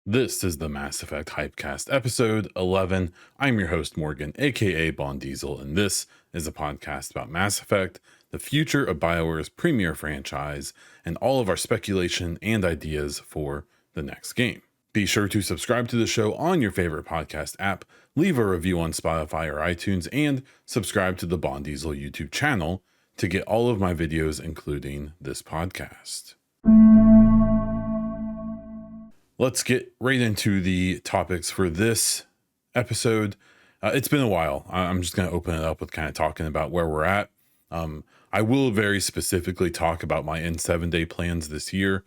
This is the Mass Effect HYPEcast, episode 11. I'm your host, Morgan, aka Bond Diesel, and this is a podcast about Mass Effect, the future of BioWare's premier franchise, and all of our speculation and ideas for the next game. Be sure to subscribe to the show on your favorite podcast app, leave a review on Spotify or iTunes, and subscribe to the Bond Diesel YouTube channel to get all of my videos, including this podcast. Let's get right into the topics for this episode. It's been a while. I'm just going to open it up with kind of talking about where we're at. I will very specifically talk about my N7-day plans this year.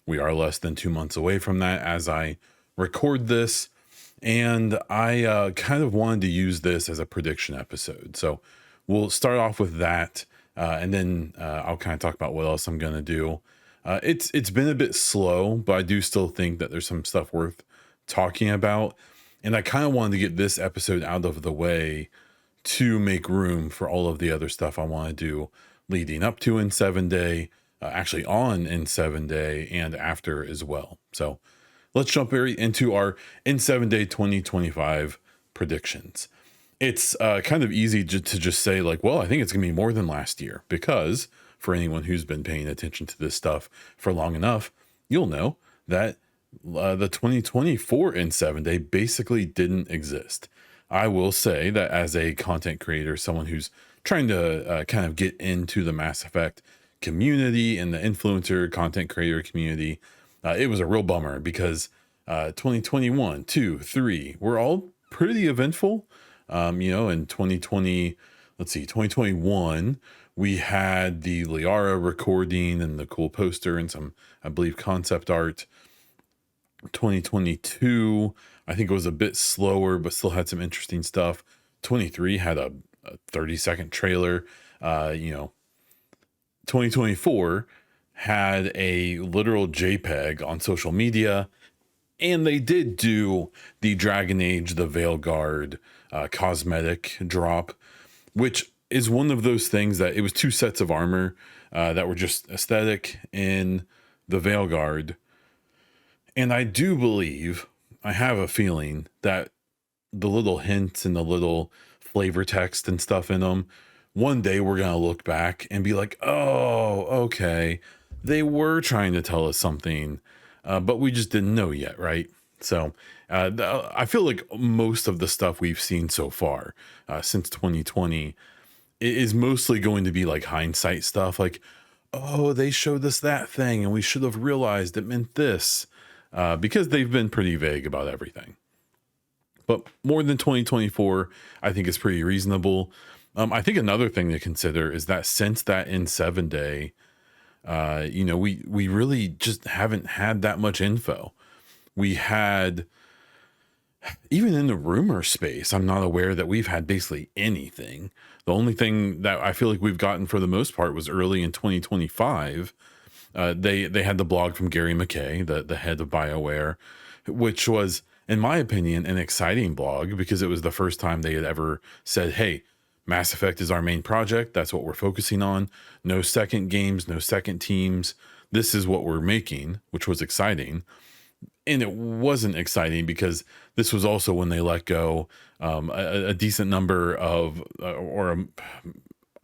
We are less than 2 months away from that as I record this. And I kind of wanted to use this as a prediction episode. So we'll start off with that. And then I'll kind of talk about what else I'm going to do. It's been a bit slow, but I do still think that there's some stuff worth talking about. And I kind of wanted to get this episode out of the way to make room for all of the other stuff I want to do leading up to N7-day, actually on N7-day and after as well. So let's jump right into our N7-day 2025 predictions. It's kind of easy to just say like, well, I think it's going to be more than last year, because for anyone who's been paying attention to this stuff for long enough, you'll know that the 2024 N7-day basically didn't exist. I will say that as a content creator, someone who's trying to kind of get into the Mass Effect community and the influencer content creator community, it was a real bummer because 2021, 2, 3 were all pretty eventful. In 2021, we had the Liara recording and the cool poster and some, I believe, concept art. 2022, I think it was a bit slower, but still had some interesting stuff. 23 had a 30-second trailer. 2024 had a literal JPEG on social media. And they did do the Dragon Age, the Veilguard cosmetic drop, which is one of those things that it was 2 sets of armor that were just aesthetic in the Veilguard. And I do believe, I have a feeling that the little hints and the little flavor text and stuff in them, one day we're going to look back and be like, oh, okay, they were trying to tell us something, but we just didn't know yet, right? So I feel like most of the stuff we've seen so far since 2020 is mostly going to be like hindsight stuff, like, oh, they showed us that thing and we should have realized it meant this, because they've been pretty vague about everything. But more than 2024, I think is pretty reasonable. I think another thing to consider is that since that N7-day, we really just haven't had that much info. We had, even in the rumor space, I'm not aware that we've had basically anything. The only thing that I feel like we've gotten for the most part was early in 2025. They had the blog from Gary McKay, the head of BioWare, which was, in my opinion, an exciting blog because it was the first time they had ever said, hey, Mass Effect is our main project. That's what we're focusing on. No second games, no second teams. This is what we're making, which was exciting. And it wasn't exciting because this was also when they let go a decent number of,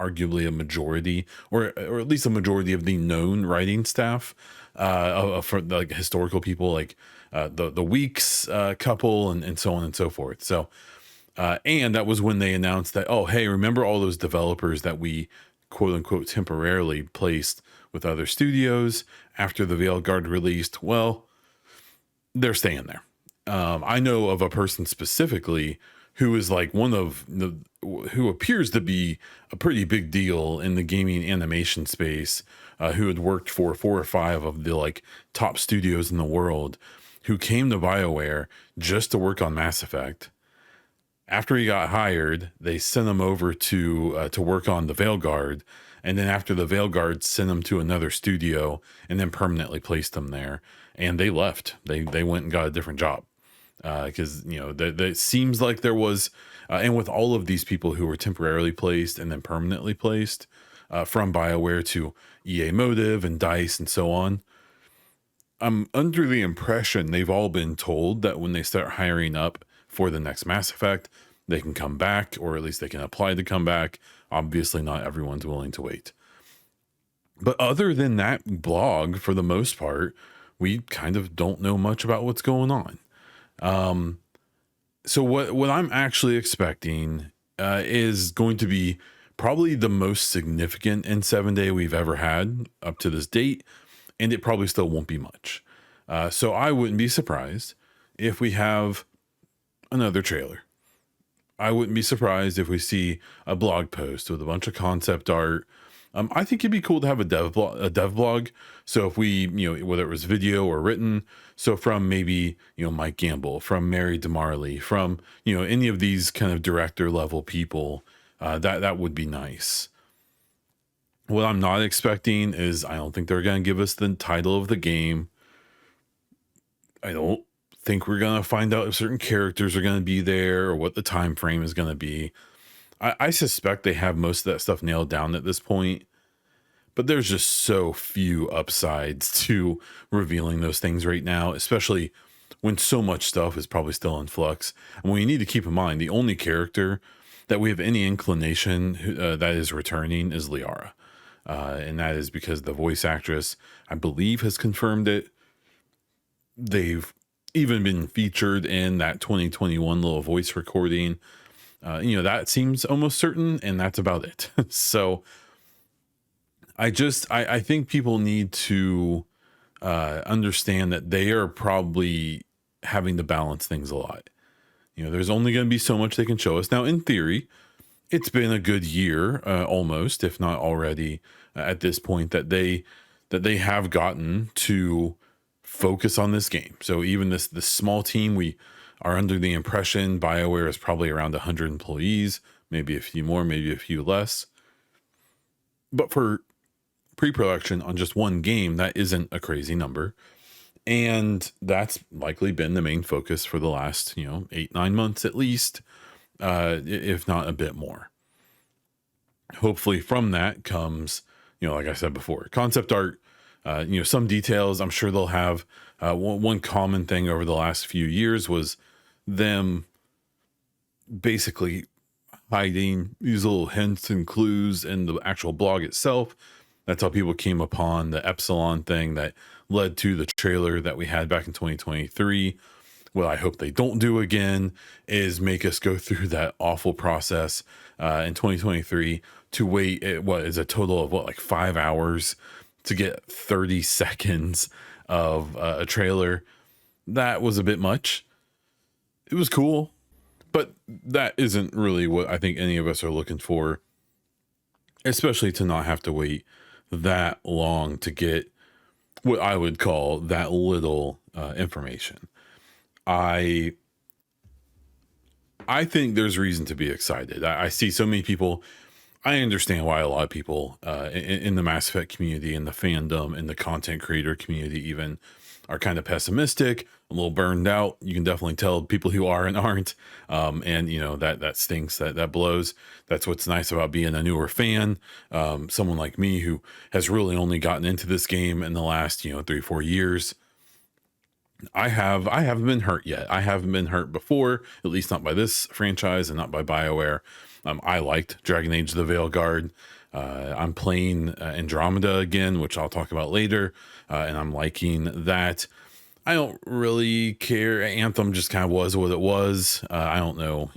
arguably a majority, or at least a majority of the known writing staff for like historical people, like the Weeks couple and so on and so forth. So, and that was when they announced that, oh, hey, remember all those developers that we quote unquote temporarily placed with other studios after the Veilguard released? Well, they're staying there. I know of a person specifically who is like who appears to be a pretty big deal in the gaming animation space, who had worked for 4 or 5 of the like top studios in the world, who came to BioWare just to work on Mass Effect. After he got hired, they sent him over to work on the Veilguard, and then after the Veilguard, sent him to another studio and then permanently placed him there. And they left. They went and got a different job. because that seems like there was, and with all of these people who were temporarily placed and then permanently placed, from BioWare to EA Motive and Dice and so on. I'm under the impression they've all been told that when they start hiring up for the next Mass Effect, they can come back, or at least they can apply to come back. Obviously, not everyone's willing to wait. But other than that blog, for the most part, we kind of don't know much about what's going on. So what I'm actually expecting is going to be probably the most significant N7 we've ever had up to this date, and it probably still won't be much. So I wouldn't be surprised if we have another trailer. I wouldn't be surprised if we see a blog post with a bunch of concept art. I think it'd be cool to have a dev blog. So if we, whether it was video or written, so from maybe, Mike Gamble, from Mary DeMarley, from, any of these kind of director level people, that would be nice. What I'm not expecting is I don't think they're going to give us the title of the game. I don't think we're going to find out if certain characters are going to be there or what the time frame is going to be. I suspect they have most of that stuff nailed down at this point, but there's just so few upsides to revealing those things right now, especially when so much stuff is probably still in flux. And we need to keep in mind, the only character that we have any inclination that is returning is Liara. And that is because the voice actress, I believe, has confirmed it. They've even been featured in that 2021 little voice recording. That seems almost certain, and that's about it. So I think people need to understand that they are probably having to balance things a lot. There's only going to be so much they can show us. Now, in theory, it's been a good year, almost, if not already, at this point, that they have gotten to focus on this game. So even this small team, we are under the impression BioWare is probably around 100 employees, maybe a few more, maybe a few less. But for pre-production on just one game, that isn't a crazy number. And that's likely been the main focus for the last, 8-9 months at least, if not a bit more. Hopefully from that comes, like I said before, concept art, some details. I'm sure they'll have one common thing over the last few years was them basically hiding these little hints and clues in the actual blog itself. That's how people came upon the Epsilon thing that led to the trailer that we had back in 2023. What I hope they don't do again is make us go through that awful process in 2023 to wait what is a total of like 5 hours to get 30 seconds of a trailer. That was a bit much. It was cool, but that isn't really what I think any of us are looking for, especially to not have to wait that long to get what I would call that little information. I think there's reason to be excited. I see so many people. I understand why a lot of people in the Mass Effect community, in the fandom, in the content creator community even, are kind of pessimistic, a little burned out. You can definitely tell people who are and aren't. And that stinks, that blows. That's what's nice about being a newer fan. Someone like me who has really only gotten into this game in the last, 3-4 years. I haven't been hurt yet. I haven't been hurt before, at least not by this franchise and not by BioWare. I liked Dragon Age the Veilguard. I'm playing Andromeda again, which I'll talk about later, and I'm liking that. I don't really care. Anthem just kind of was what it was. I don't know.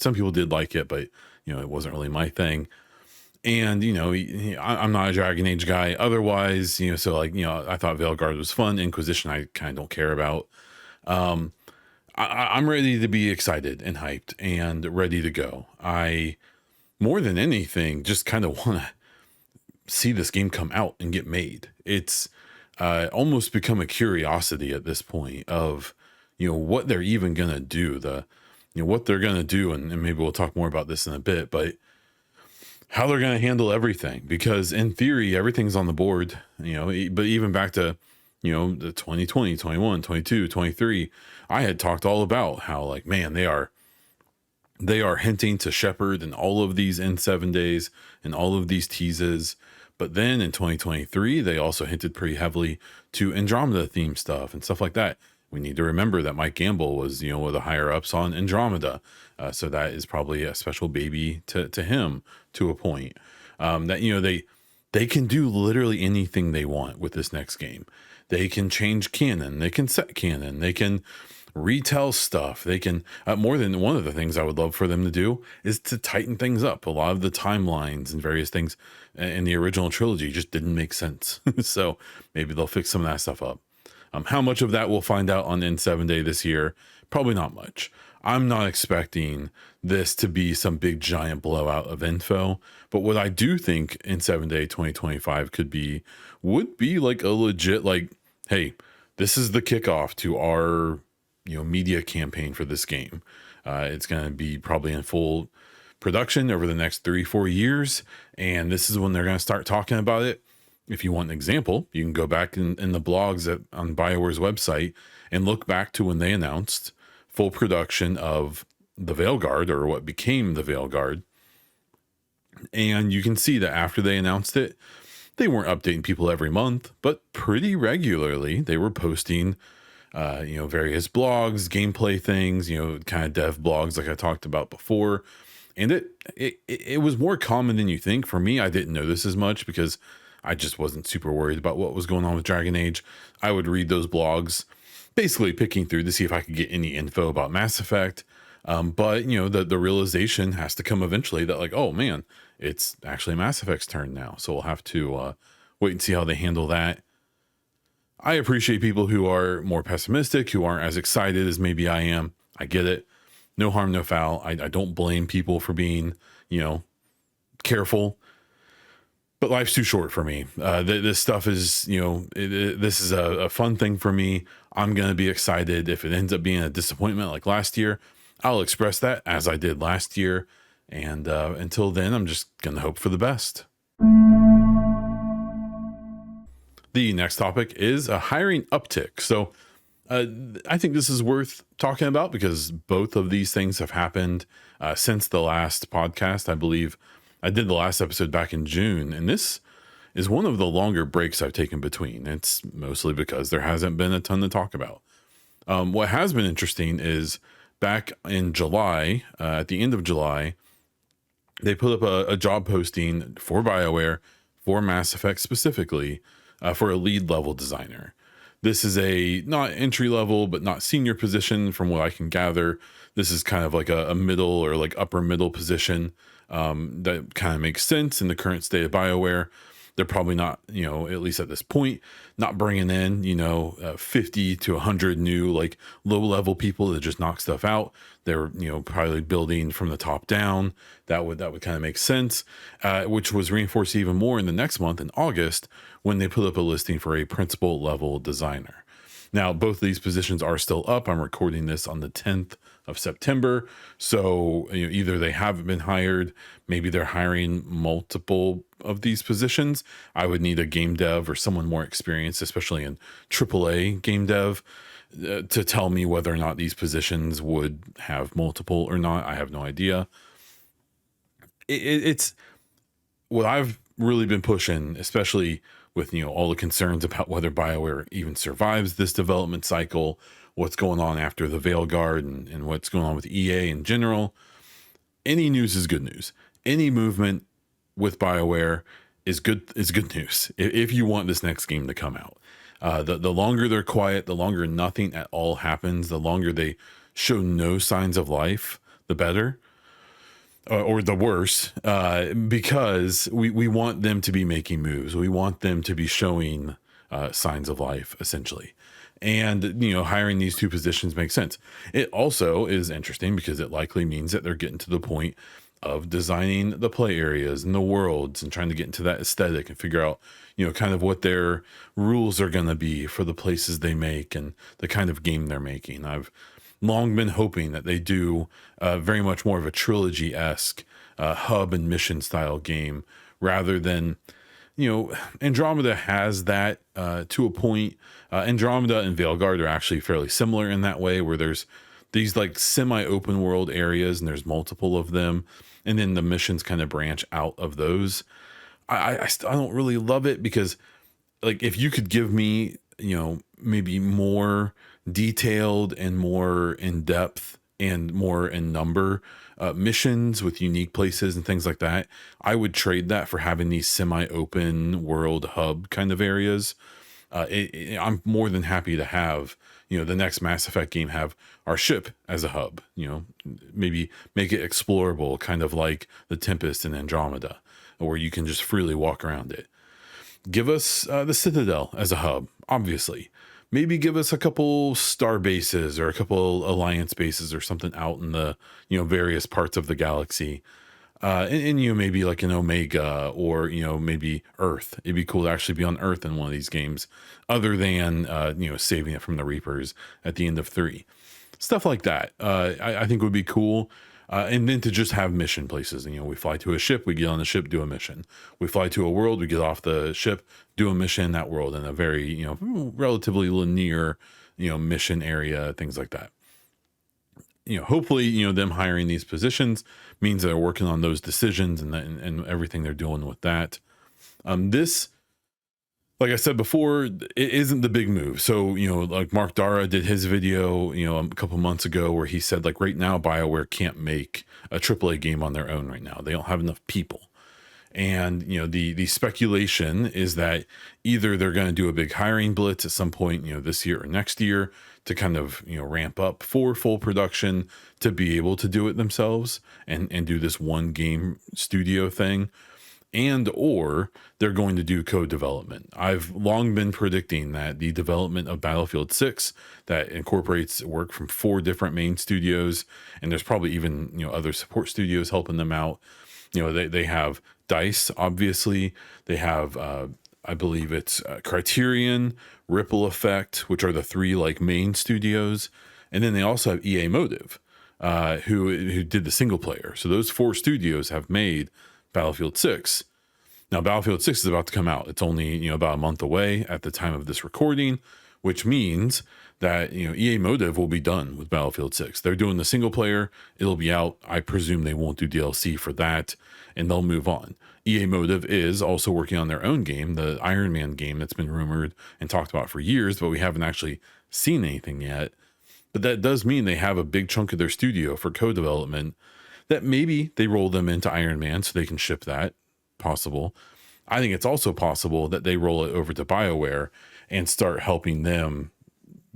Some people did like it, but it wasn't really my thing. And I'm not a Dragon Age guy otherwise. So I thought Veilguard was fun. Inquisition I kind of don't care about. I'm ready to be excited and hyped and ready to go. I, more than anything, just kind of want to see this game come out and get made. It's almost become a curiosity at this point of, what they're even going to do, what they're going to do. And maybe we'll talk more about this in a bit, but how they're going to handle everything, because in theory, everything's on the board, but even back to the 2020, 21, 22, 23, I had talked all about how, like, man, they are hinting to Shepard and all of these in 7 days and all of these teases. But then in 2023, they also hinted pretty heavily to Andromeda theme stuff and stuff like that. We need to remember that Mike Gamble was, one of the higher ups on Andromeda. So that is probably a special baby to him to a point. They can do literally anything they want with this next game. They can change canon. They can set canon. They can retell stuff. They can, more than one of the things I would love for them to do is to tighten things up. A lot of the timelines and various things in the original trilogy just didn't make sense. So maybe they'll fix some of that stuff up. How much of that we'll find out on N7 Day this year? Probably not much. I'm not expecting this to be some big giant blowout of info, but what I do think N7 Day 2025 would be like a legit, like, hey, this is the kickoff to our media campaign for this game. It's going to be probably in full production over the next 3-4 years, and this is when they're going to start talking about it. If you want an example, you can go back in the blogs on BioWare's website and look back to when they announced full production of the Veilguard, or what became the Veilguard, and you can see that after they announced it, they weren't updating people every month, but pretty regularly they were posting various blogs, gameplay things, kind of dev blogs like I talked about before. And it was more common than you think. For me, I didn't notice as much because I just wasn't super worried about what was going on with Dragon Age. I would read those blogs, basically picking through to see if I could get any info about Mass Effect. But the realization has to come eventually that, like, oh man, it's actually Mass Effect's turn now. So we'll have to wait and see how they handle that. I appreciate people who are more pessimistic, who aren't as excited as maybe I am. I get it. No harm, no foul. I don't blame people for being, careful. But life's too short for me. This stuff is, this is a fun thing for me. I'm going to be excited. If it ends up being a disappointment like last year, I'll express that as I did last year. And until then, I'm just going to hope for the best. The next topic is a hiring uptick. So I think this is worth talking about because both of these things have happened since the last podcast. I believe I did the last episode back in June, and this is one of the longer breaks I've taken between. It's mostly because there hasn't been a ton to talk about. What has been interesting is back in July, at the end of July, they put up a job posting for BioWare, for Mass Effect specifically, for a lead level designer. This is a not entry level, but not senior position from what I can gather. This is kind of like a middle or like upper middle position that kind of makes sense in the current state of BioWare. They're probably not, at least at this point, not bringing in, 50 to 100 new, like low level people that just knock stuff out. They're, probably building from the top down. That would kind of make sense, which was reinforced even more in the next month in August when they put up a listing for a principal level designer. Now, both of these positions are still up. I'm recording this on the 10th of September. So either they haven't been hired, maybe they're hiring multiple of these positions. I would need a game dev or someone more experienced, especially in AAA game dev, to tell me whether or not these positions would have multiple or not. I have no idea. It's what I've really been pushing, especially with all the concerns about whether BioWare even survives this development cycle, what's going on after the Veilguard, and what's going on with EA in general. Any news is good news. Any movement with BioWare is good news if you want this next game to come out. The longer they're quiet, the longer nothing at all happens, the longer they show no signs of life, the better. Or the worse, because we want them to be making moves. We want them to be showing signs of life, essentially. And, hiring these two positions makes sense. It also is interesting because it likely means that they're getting to the point of designing the play areas and the worlds and trying to get into that aesthetic and figure out, kind of what their rules are going to be for the places they make and the kind of game they're making. I've long been hoping that they do very much more of a trilogy-esque hub and mission style game rather than Andromeda has that to a point. Andromeda and Veilguard are actually fairly similar in that way, where there's these like semi-open world areas and there's multiple of them, and then the missions kind of branch out of those. I don't really love it because, like, if you could give me, maybe more detailed and more in depth and more in number missions with unique places and things like that, I would trade that for having these semi-open world hub kind of areas. I'm more than happy to have, the next Mass Effect game have our ship as a hub, maybe make it explorable, kind of like the Tempest in Andromeda, where you can just freely walk around it. Give us the Citadel as a hub, obviously. Maybe give us a couple star bases or a couple alliance bases or something out in the, various parts of the galaxy. And maybe like an Omega or, maybe Earth. It'd be cool to actually be on Earth in one of these games, other than, saving it from the Reapers at the end of 3. Stuff like that. I think would be cool. And then to just have mission places. We fly to a ship, we get on the ship, do a mission. We fly to a world, we get off the ship, do a mission in that world in a very, relatively linear, mission area, things like that. Hopefully, them hiring these positions means they're working on those decisions and everything they're doing with that. This, like I said before, it isn't the big move. So, like Mark Dara did his video, a couple months ago where he said, like, right now, BioWare can't make a AAA game on their own right now. They don't have enough people. And, the speculation is that either they're going to do a big hiring blitz at some point, this year or next year to kind of, ramp up for full production to be able to do it themselves and do this one game studio thing. And or they're going to do co-development. I've long been predicting that the development of Battlefield 6 that incorporates work from 4 different main studios, and there's probably even other support studios helping them out. They have DICE, obviously. They have I believe it's Criterion, Ripple Effect, which are the 3 like main studios, and then they also have EA Motive, who did the single player. So those 4 studios have made Battlefield 6. Now, Battlefield 6 is about to come out. It's only, about a month away at the time of this recording, which means that, EA Motive will be done with Battlefield 6. They're doing the single player. It'll be out. I presume they won't do DLC for that, and they'll move on. EA Motive is also working on their own game, the Iron Man game that's been rumored and talked about for years, but we haven't actually seen anything yet. But that does mean they have a big chunk of their studio for co-development that maybe they roll them into Iron Man so they can ship that. Possible. I think it's also possible that they roll it over to BioWare and start helping them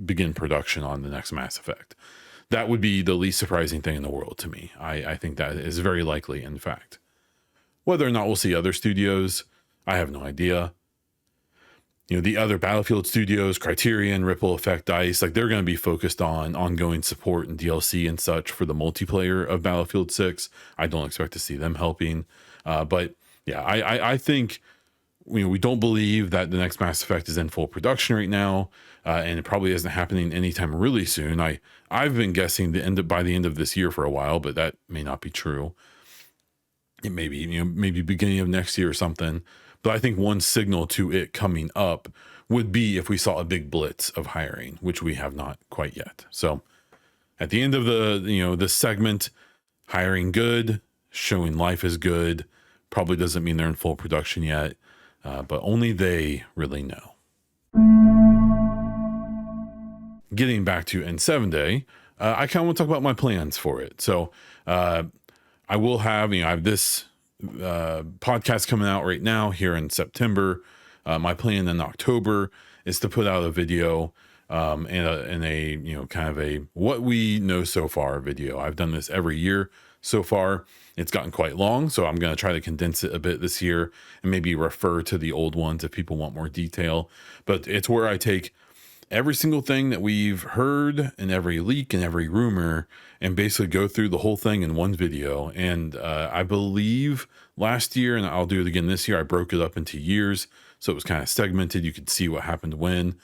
begin production on the next Mass Effect. That would be the least surprising thing in the world to me. I think that is very likely, in fact. Whether or not we'll see other studios, I have no idea. The other Battlefield studios, Criterion, Ripple Effect, DICE, like they're going to be focused on ongoing support and DLC and such for the multiplayer of Battlefield 6. I don't expect to see them helping. But yeah, I think we don't believe that the next Mass Effect is in full production right now, and it probably isn't happening anytime really soon. I've been guessing by the end of this year for a while, but that may not be true. It may be maybe beginning of next year or something. But I think one signal to it coming up would be if we saw a big blitz of hiring, which we have not quite yet. So at the end of this segment, hiring good, showing life is good, probably doesn't mean they're in full production yet, but only they really know. Getting back to N7 Day, I kind of want to talk about my plans for it. So I will have, I have this podcast coming out right now here in September. My plan in October is to put out a video and a kind of a what we know so far video. I've done this every year so far. It's gotten quite long, so I'm going to try to condense it a bit this year and maybe refer to the old ones if people want more detail. But it's where I take every single thing that we've heard and every leak and every rumor and basically go through the whole thing in one video. And I believe last year, and I'll do it again this year, I broke it up into years. So it was kind of segmented. You could see what happened when.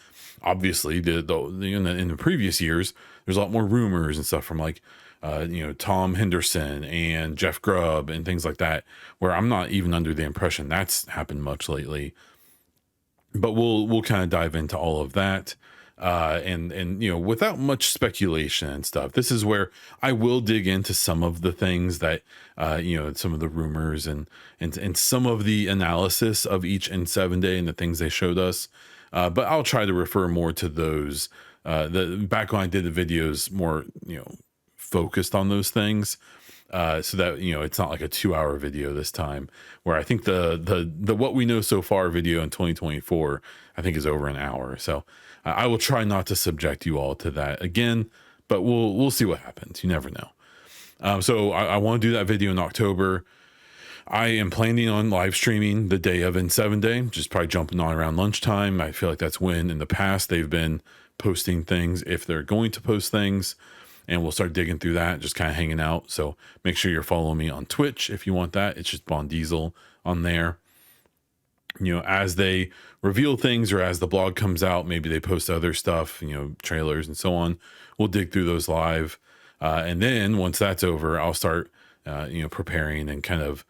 Obviously, in the previous years, there's a lot more rumors and stuff from like Tom Henderson and Jeff Grubb and things like that, where I'm not even under the impression that's happened much lately. But we'll kind of dive into all of that. And without much speculation and stuff, this is where I will dig into some of the things that some of the rumors and some of the analysis of each N7 day and the things they showed us. But I'll try to refer more to those. The back when I did the videos more, focused on those things, so that it's not like a 2-hour video this time, where I think the what we know so far video in 2024 I think is over an hour. So I will try not to subject you all to that again, but we'll see what happens. You never know. So I want to do that video in October. I am planning on live streaming the day of N7 day, just probably jumping on around lunchtime. I feel like that's when in the past they've been posting things, if they're going to post things, and we'll start digging through that, just kind of hanging out. So make sure you're following me on Twitch if you want that. It's just Bond Diesel on there. As they reveal things or as the blog comes out, maybe they post other stuff, trailers and so on. We'll dig through those live. And then once that's over, I'll start, preparing and kind of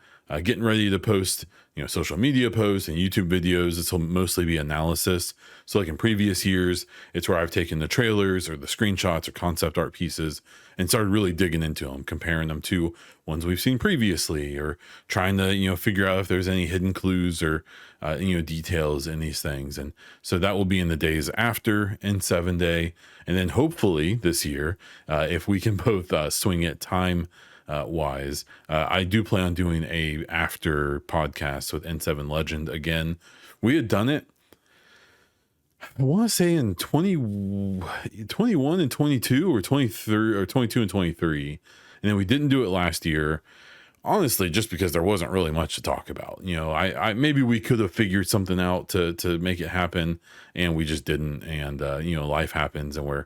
getting ready to post, social media posts and YouTube videos. This will mostly be analysis. So like in previous years, it's where I've taken the trailers or the screenshots or concept art pieces and started really digging into them, comparing them to ones we've seen previously, or trying to, figure out if there's any hidden clues or, details in these things. And so that will be in the days after N7 day. And then hopefully this year, if we can both swing it time wise, I do plan on doing a after podcast with N7 Legend again. We had done it, I want to say in 21 and 22 or 23 or 22 and 23. And then we didn't do it last year, honestly, just because there wasn't really much to talk about. I maybe we could have figured something out to make it happen, and we just didn't. And, life happens, and we're,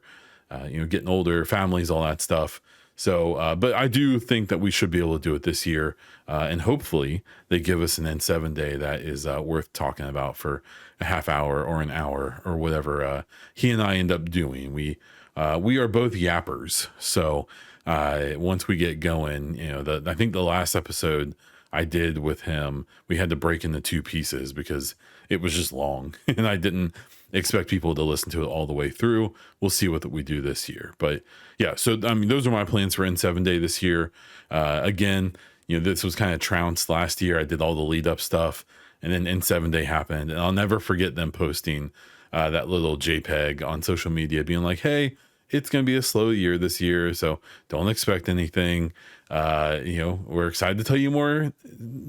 getting older, families, all that stuff. So, but I do think that we should be able to do it this year. And hopefully they give us an N7 day that is worth talking about for a half hour or an hour or whatever he and I end up doing. We are both yappers. So once we get going, I think the last episode I did with him, we had to break into 2 pieces because it was just long and I didn't expect people to listen to it all the way through. We'll see what we do this year. But yeah, so those are my plans for N7 day this year. Again, this was kind of trounced last year. I did all the lead up stuff, and then N7 day happened, and I'll never forget them posting that little JPEG on social media being like, hey, it's going to be a slow year this year, so don't expect anything. We're excited to tell you more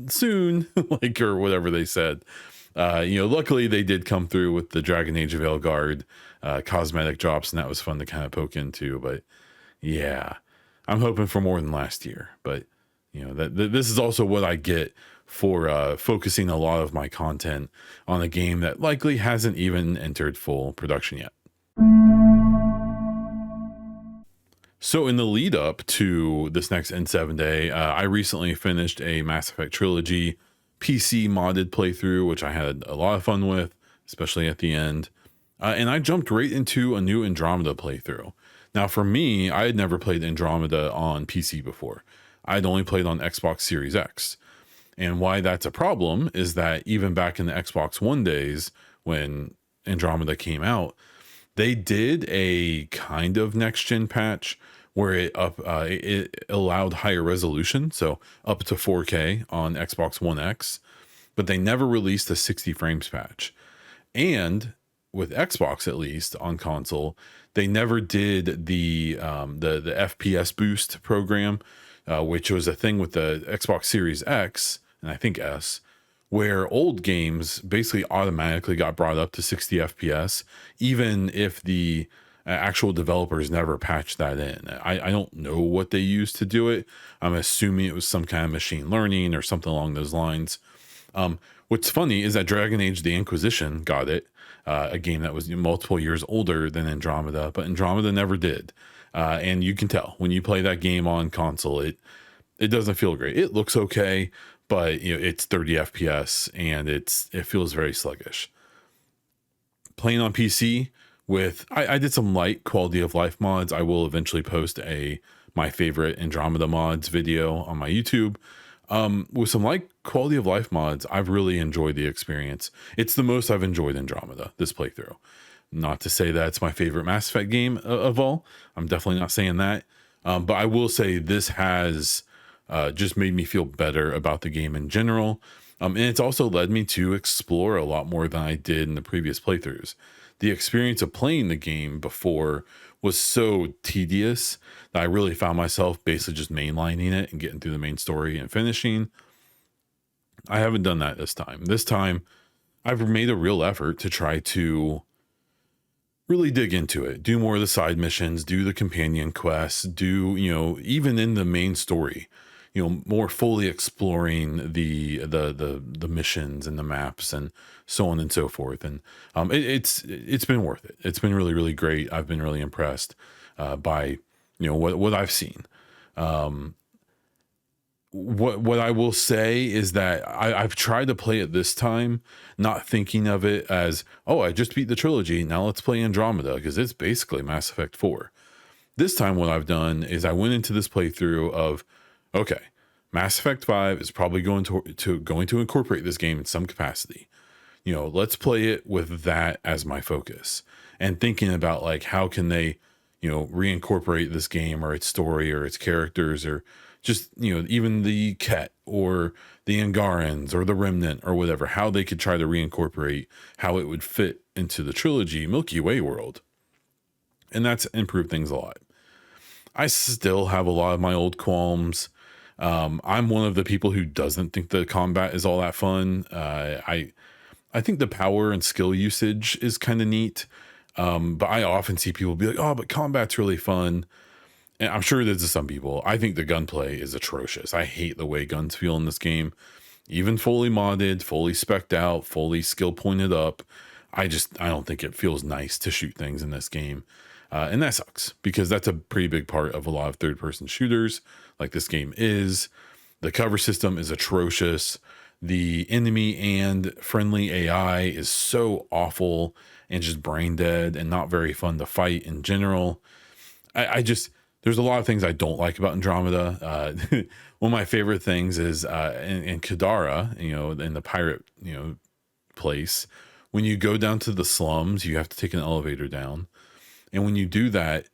soon, or whatever they said. Luckily they did come through with the Dragon Age Veilguard cosmetic drops, and that was fun to kind of poke into. But yeah, I'm hoping for more than last year. But this is also what I get for focusing a lot of my content on a game that likely hasn't even entered full production yet. So in the lead up to this next N7 day, I recently finished a Mass Effect Trilogy PC modded playthrough, which I had a lot of fun with, especially at the end. And I jumped right into a new Andromeda playthrough. Now for me, I had never played Andromeda on PC before. I'd only played on Xbox Series X. And why that's a problem is that even back in the Xbox One days when Andromeda came out, they did a kind of next-gen patch where it allowed higher resolution, so up to 4K on Xbox One X, but they never released a 60 frames patch. And with Xbox, at least on console, they never did the FPS boost program, which was a thing with the Xbox Series X and I think S, where old games basically automatically got brought up to 60 FPS, even if the actual developers never patched that in. I don't know what they used to do it. I'm assuming it was some kind of machine learning or something along those lines. What's funny is that Dragon Age The Inquisition got it, a game that was multiple years older than Andromeda, but Andromeda never did. And you can tell when you play that game on console, it doesn't feel great. It looks okay, but it's 30 FPS and it feels very sluggish. Playing on PC with, I did some light quality of life mods. I will eventually post a my favorite Andromeda mods video on my YouTube. With some like quality of life mods, I've really enjoyed the experience. It's the most I've enjoyed Andromeda this playthrough. Not to say that it's my favorite Mass Effect game of all. I'm definitely not saying that. But I will say this has just made me feel better about the game in general. And it's also led me to explore a lot more than I did in the previous playthroughs. The experience of playing the game before was so tedious that I really found myself basically just mainlining it and getting through the main story and finishing. I haven't done that this time. This time, I've made a real effort to try to really dig into it, do more of the side missions, do the companion quests, do, even in the main story, more fully exploring the missions and the maps and so on and so forth. And it's been worth it. It's been really, really great. I've been really impressed by what I've seen. What I will say is that I've tried to play it this time, not thinking of it as, oh, I just beat the trilogy, now let's play Andromeda, because it's basically Mass Effect 4. This time what I've done is I went into this playthrough of, okay, Mass Effect 5 is probably going to incorporate this game in some capacity. Let's play it with that as my focus, and thinking about like how can they, reincorporate this game or its story or its characters, or just, even the Ket or the Angarans or the Remnant or whatever, how they could try to reincorporate how it would fit into the trilogy Milky Way world. And that's improved things a lot. I still have a lot of my old qualms. I'm one of the people who doesn't think the combat is all that fun. I think the power and skill usage is kind of neat. But I often see people be like, oh, but combat's really fun. And I'm sure this is some people. I think the gunplay is atrocious. I hate the way guns feel in this game. Even fully modded, fully spec'd out, fully skill pointed up. I don't think it feels nice to shoot things in this game. And that sucks, because that's a pretty big part of a lot of third-person shooters like this game is. The cover system is atrocious. The enemy and friendly AI is so awful and just brain dead and not very fun to fight in general. There's a lot of things I don't like about Andromeda. One of my favorite things is in Kadara, in the pirate, place, when you go down to the slums, you have to take an elevator down. And when you do that,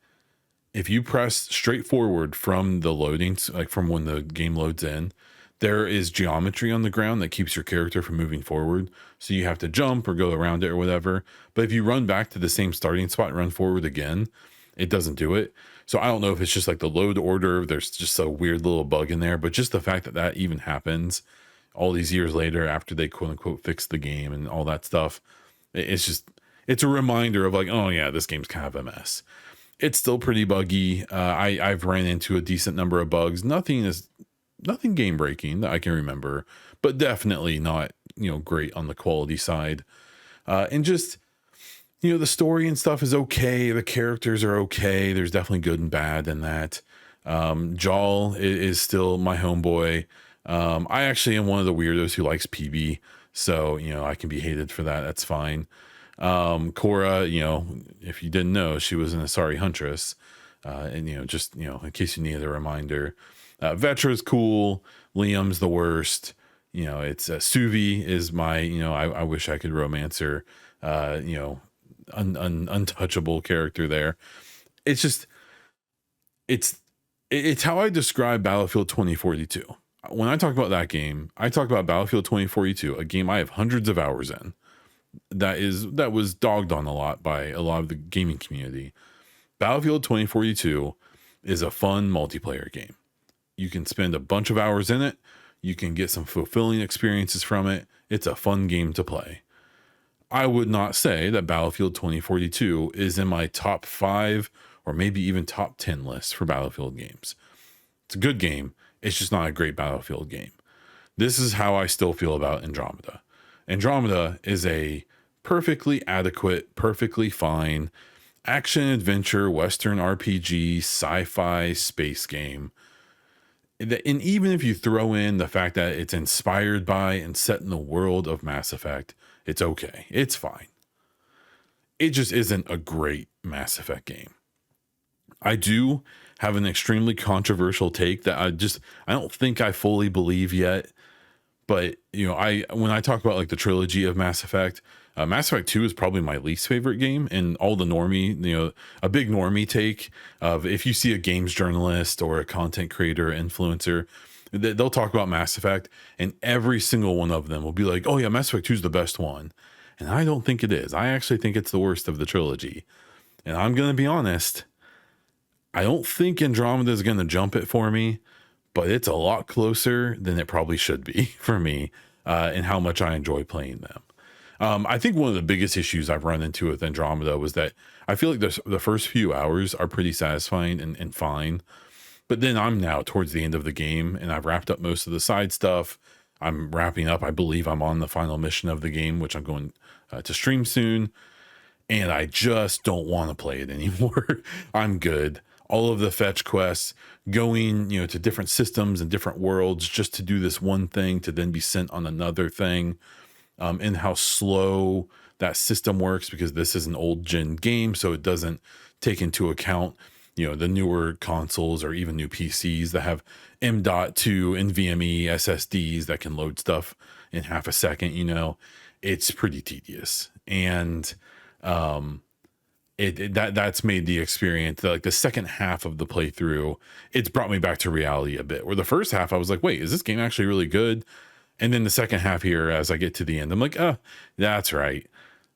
if you press straight forward from the loading, like from when the game loads in, there is geometry on the ground that keeps your character from moving forward. So you have to jump or go around it or whatever. But if you run back to the same starting spot and run forward again, it doesn't do it. So I don't know if it's just like the load order, there's just a weird little bug in there, but just the fact that that even happens all these years later after they quote unquote fixed the game and all that stuff, it's a reminder of like, oh yeah, this game's kind of a mess. It's still pretty buggy. I've ran into a decent number of bugs. Nothing game breaking that I can remember, but definitely not, great on the quality side. And just, the story and stuff is okay. The characters are okay. There's definitely good and bad in that. Jal is still my homeboy. I actually am one of the weirdos who likes PB. So, I can be hated for that. That's fine. Cora, if you didn't know, she was an Asari Huntress. And, just, in case you needed a reminder, Vetra's cool. Liam's the worst. It's Suvi is my, I wish I could romance her, untouchable character there. It's just, it's how I describe Battlefield 2042. When I talk about that game, I talk about Battlefield 2042, a game I have hundreds of hours in. That was dogged on a lot by a lot of the gaming community. Battlefield 2042 is a fun multiplayer game. You can spend a bunch of hours in it. You can get some fulfilling experiences from it. It's a fun game to play. I would not say that Battlefield 2042 is in my top 5 or maybe even top 10 list for Battlefield games. It's a good game. It's just not a great Battlefield game. This is how I still feel about Andromeda. Andromeda is a perfectly adequate, perfectly fine action adventure, Western RPG, sci-fi space game. And even if you throw in the fact that it's inspired by and set in the world of Mass Effect, it's okay. It's fine. It just isn't a great Mass Effect game. I do have an extremely controversial take that I don't think I fully believe yet. But when I talk about like the trilogy of Mass Effect, Mass Effect 2 is probably my least favorite game, and all the normie, a big normie take of, if you see a games journalist or a content creator, influencer, they'll talk about Mass Effect, and every single one of them will be like, oh yeah, Mass Effect 2 is the best one. And I don't think it is. I actually think it's the worst of the trilogy. And I'm going to be honest, I don't think Andromeda is going to jump it for me, but it's a lot closer than it probably should be for me, and how much I enjoy playing them. I think one of the biggest issues I've run into with Andromeda was that I feel like the first few hours are pretty satisfying and fine. But then I'm now towards the end of the game, and I've wrapped up most of the side stuff. I'm wrapping up. I believe I'm on the final mission of the game, which I'm going to stream soon. And I just don't want to play it anymore. I'm good. All of the fetch quests, going, to different systems and different worlds just to do this one thing to then be sent on another thing. And how slow that system works, because this is an old gen game, so it doesn't take into account the newer consoles or even new PCs that have M.2 NVMe SSDs that can load stuff in half a second. It's pretty tedious, and that's made the experience, like the second half of the playthrough, it's brought me back to reality a bit, where the first half I was like, wait, is this game actually really good? And then the second half here, as I get to the end, I'm like, that's right,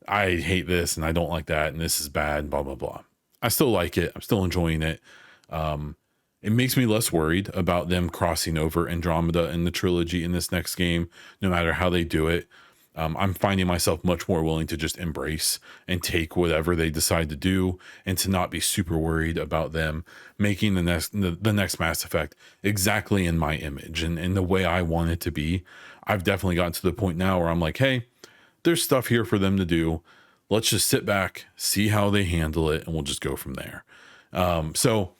I hate this and I don't like that, and this is bad, blah blah blah. I still like it. I'm still enjoying it. It makes me less worried about them crossing over Andromeda and the trilogy in this next game, no matter how they do it. I'm finding myself much more willing to just embrace and take whatever they decide to do, and to not be super worried about them making the next Mass Effect exactly in my image and in the way I want it to be. I've definitely gotten to the point now where I'm like, hey, there's stuff here for them to do. Let's just sit back, see how they handle it, and we'll just go from there. So,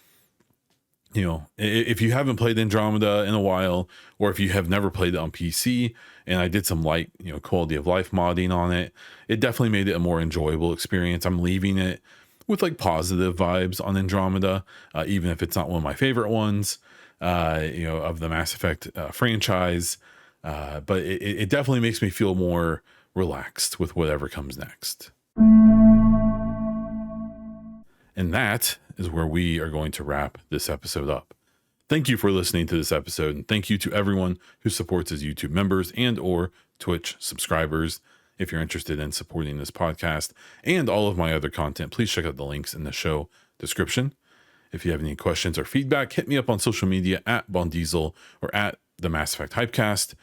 if you haven't played Andromeda in a while, or if you have never played it on PC, and I did some light, quality of life modding on it, it definitely made it a more enjoyable experience. I'm leaving it with like positive vibes on Andromeda, even if it's not one of my favorite ones, of the Mass Effect franchise. But it definitely makes me feel more relaxed with whatever comes next. And that is where we are going to wrap this episode up. Thank you for listening to this episode, and thank you to everyone who supports as YouTube members and or Twitch subscribers. If you're interested in supporting this podcast and all of my other content, please check out the links in the show description. If you have any questions or feedback, hit me up on social media at Bondiesel or at the Mass Effect HYPEcast.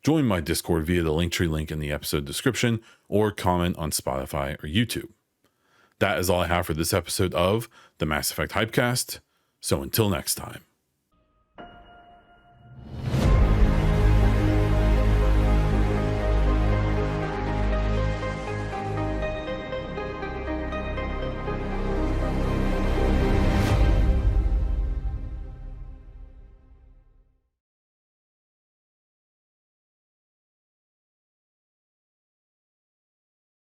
Join my Discord via the Linktree link in the episode description, or comment on Spotify or YouTube. That is all I have for this episode of the Mass Effect HYPEcast. So until next time.